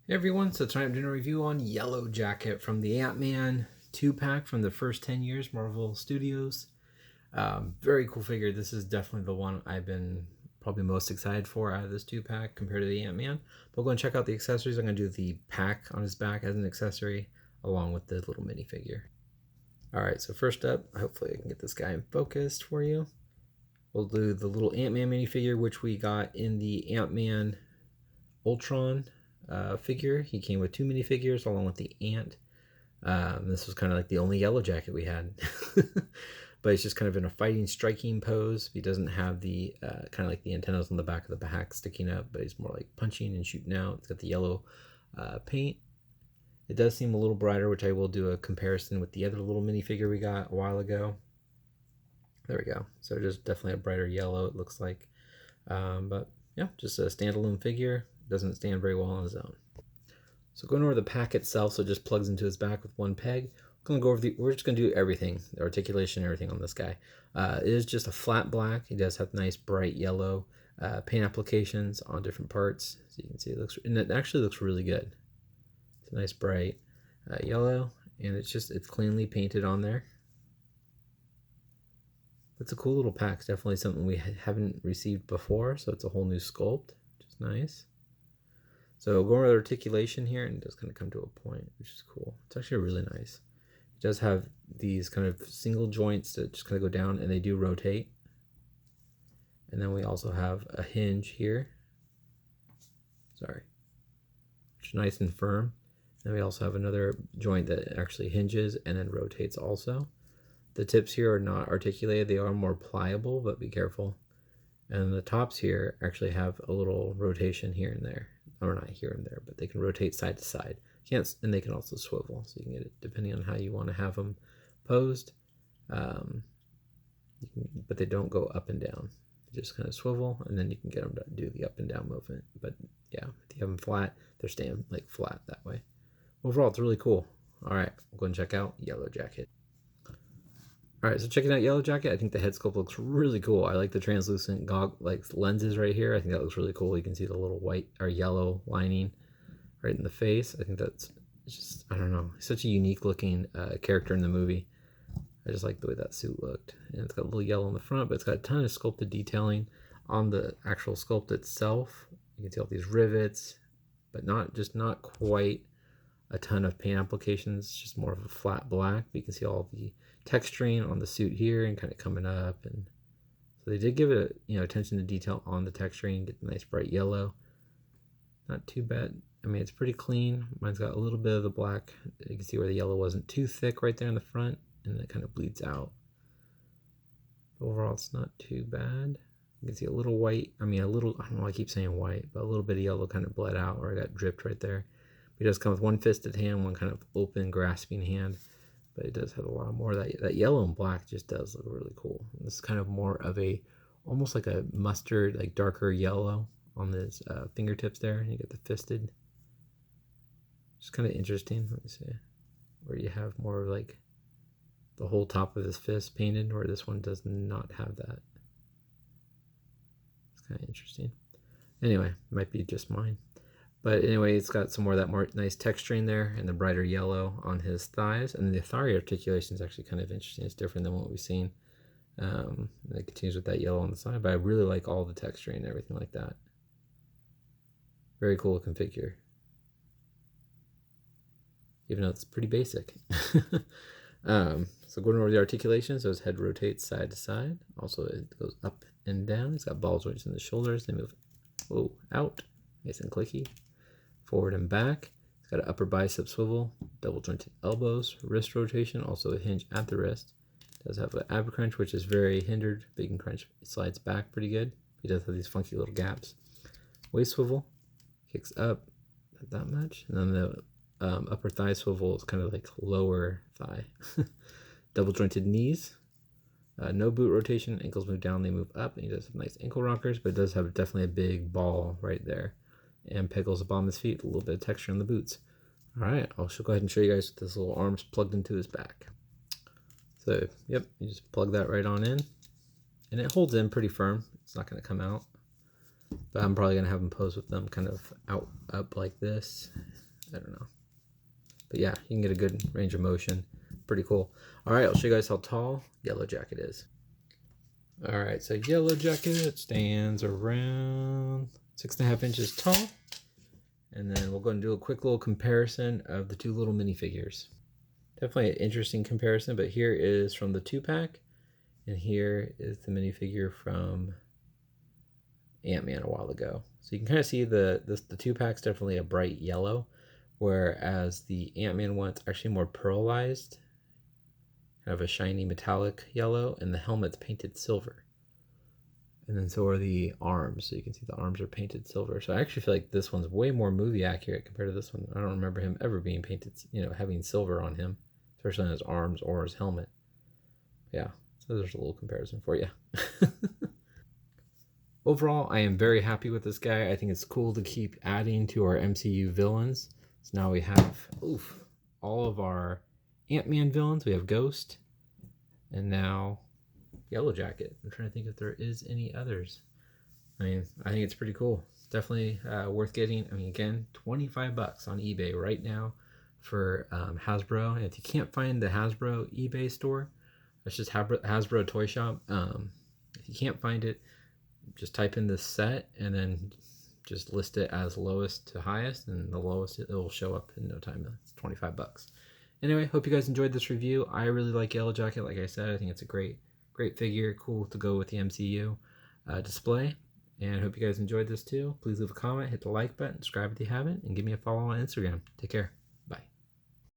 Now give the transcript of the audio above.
Hey everyone, so tonight I'm doing a review on Yellowjacket from the Antman 2-pack from the first 10 years, Marvel Studios. Very cool figure. This is definitely the one I've been probably most excited for out of this 2-pack compared to the Antman. But we're going to check out the accessories. I'm going to do the pack on his back as an accessory along with the little minifigure. Alright, so first up, hopefully I can get this guy focused for you. We'll do the little Antman minifigure, which we got in the Antman Ultron figure. He came with 2 minifigures along with the ant. This was kind of like the only Yellowjacket we had. But he's just kind of in a fighting, striking pose. He doesn't have the kind of like the antennas on the back of the back sticking up, but he's more like punching and shooting out. It's got the yellow paint. It does seem a little brighter, which I will do a comparison with the other little minifigure we got a while ago. There we go. So just definitely a brighter yellow, it looks like. But yeah, just a standalone figure. Doesn't stand very well on his own. So going over the pack itself, so it just plugs into his back with one peg. We're just gonna do everything, the articulation, everything on this guy. It is just a flat black. He does have nice bright yellow paint applications on different parts. So you can see it actually looks really good. It's a nice bright yellow, and it's cleanly painted on there. It's a cool little pack. It's definitely something we haven't received before, so it's a whole new sculpt, which is nice. So going over the articulation here, and it does kind of come to a point, which is cool. It's actually really nice. It does have these kind of single joints that just kind of go down, and they do rotate. And then we also have a hinge here. Sorry. Which is nice and firm. And we also have another joint that actually hinges and then rotates also. The tips here are not articulated. They are more pliable, but be careful. And the tops here actually have a little rotation here and there. Or not here and there, but they can rotate side to side. And they can also swivel, so you can get it depending on how you want to have them posed. But they don't go up and down. They just kind of swivel, and then you can get them to do the up and down movement. But yeah, if you have them flat, they're staying like flat that way. Overall, it's really cool. All right, we'll go and check out Yellowjacket. All right, so checking out Yellowjacket, I think the head sculpt looks really cool. I like the translucent lenses right here. I think that looks really cool. You can see the little white or yellow lining right in the face. I think that's just, I don't know, such a unique looking character in the movie. I just like the way that suit looked. And it's got a little yellow in the front, but it's got a ton of sculpted detailing on the actual sculpt itself. You can see all these rivets, but not quite a ton of paint applications, just more of a flat black. But you can see all the texturing on the suit here and kind of coming up, and so they did give it attention to detail on the texturing. Get the nice bright yellow. Not too bad. I mean, it's pretty clean. Mine's got a little bit of the black. You can see where the yellow wasn't too thick right there in the front, and it kind of bleeds out. Overall, it's not too bad. You can see a little white. I mean, I don't know why I keep saying white, but a little bit of yellow kind of bled out, or I got dripped right there. But it does come with one fisted hand, one kind of open, grasping hand. But it does have a lot more. That yellow and black just does look really cool. And this is kind of more of almost like a mustard, like darker yellow on his fingertips there. And you get the fisted. It's kind of interesting. Let me see. Where you have more like the whole top of his fist painted, where this one does not have that. It's kind of interesting. Anyway, might be just mine. But anyway, it's got some more of that more nice texturing there and the brighter yellow on his thighs. And the thigh articulation is actually kind of interesting. It's different than what we've seen. It continues with that yellow on the side, but I really like all the texturing and everything like that. Very cool looking figure. Even though it's pretty basic. So going over the articulation, so his head rotates side to side. Also, it goes up and down. He's got ball joints in the shoulders. They move out. Nice and clicky. Forward and back. It's got an upper bicep swivel, double jointed elbows, wrist rotation, also a hinge at the wrist. It does have an ab crunch, which is very hindered. Big and crunch slides back pretty good. He does have these funky little gaps. Waist swivel, kicks up, not that much. And then the upper thigh swivel is kind of like lower thigh. Double jointed knees. No boot rotation. Ankles move down, they move up. And he does have nice ankle rockers, but it does have definitely a big ball right there. And pegels up on his feet, a little bit of texture on the boots. All right, I'll go ahead and show you guys with this little arms plugged into his back. So, yep, you just plug that right on in. And it holds in pretty firm. It's not going to come out. But I'm probably going to have him pose with them kind of up like this. I don't know. But yeah, you can get a good range of motion. Pretty cool. All right, I'll show you guys how tall Yellowjacket is. All right, so Yellowjacket stands around 6.5 inches tall. And then we'll go and do a quick little comparison of the two little minifigures. Definitely an interesting comparison, but here is from the 2-pack, and here is the minifigure from Antman a while ago. So you can kind of see the 2-pack's definitely a bright yellow, whereas the Antman one's actually more pearlized, kind of a shiny metallic yellow, and the helmet's painted silver. And then so are the arms. So you can see the arms are painted silver. So I actually feel like this one's way more movie accurate compared to this one. I don't remember him ever being painted, having silver on him, especially on his arms or his helmet. Yeah, so there's a little comparison for you. Overall, I am very happy with this guy. I think it's cool to keep adding to our MCU villains. So now we have, all of our Ant-Man villains. We have Ghost, and now Yellowjacket. I'm trying to think if there is any others. I mean, I think it's pretty cool. It's definitely worth getting. I mean, again, $25 on eBay right now for Hasbro. And if you can't find the Hasbro eBay store, that's just Hasbro Toy Shop. If you can't find it, just type in this set and then just list it as lowest to highest, and the lowest it will show up in no time. It's $25. Anyway, hope you guys enjoyed this review. I really like Yellowjacket. Like I said, I think it's a great figure, cool to go with the MCU display. And I hope you guys enjoyed this too. Please leave a comment, hit the like button, subscribe if you haven't, and give me a follow on Instagram. Take care.